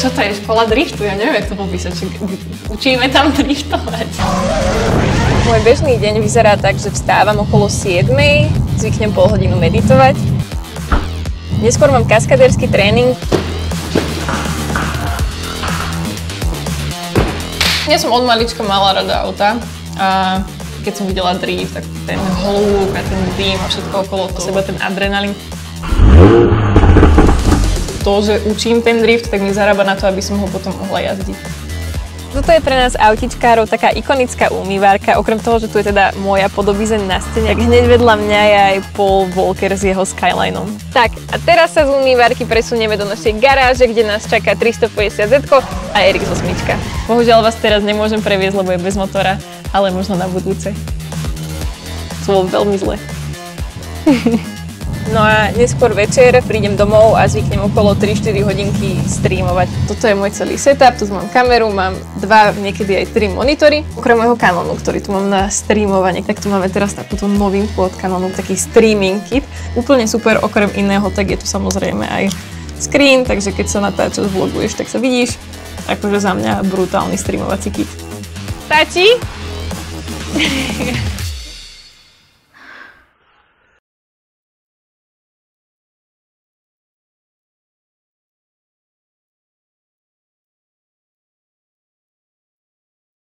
Čo to je? Škola driftu? Ja neviem, jak to popísať. Učíme tam driftovať. Môj bežný deň vyzerá tak, že vstávam okolo 7, zvyknem pol hodinu meditovať. Neskôr mám kaskadérsky tréning. Ja som od malička mala rada auta a keď som videla drift, tak ten hluk a ten dým a všetko okolo toho, ten adrenalín. To, že učím ten drift, tak mi zarába na to, aby som ho potom mohla jazdiť. Toto je pre nás autičkárov taká ikonická umývárka, okrem toho, že tu je teda moja podobizeň na stene, tak hneď vedľa mňa je aj Paul Walker s jeho Skylineom. Tak, a teraz sa z umývárky presunieme do našej garáže, kde nás čaká 350Z a RX-8. Bohužiaľ vás teraz nemôžem previesť, lebo je bez motora, ale možno na budúce. To bolo veľmi zle. No a neskôr večer prídem domov a zvyknem okolo 3-4 hodinky streamovať. Toto je môj celý setup, tu mám kameru, mám 2, niekedy aj 3 monitory. Okrem môjho Canonu, ktorý tu mám na streamovanie, tak tu máme teraz takúto novinku od Canonu, taký streaming kit. Úplne super, okrem iného, tak je tu samozrejme aj screen, takže keď sa natáčaš, vloguješ, tak sa vidíš. Akože za mňa brutálny streamovací kit. Stačí?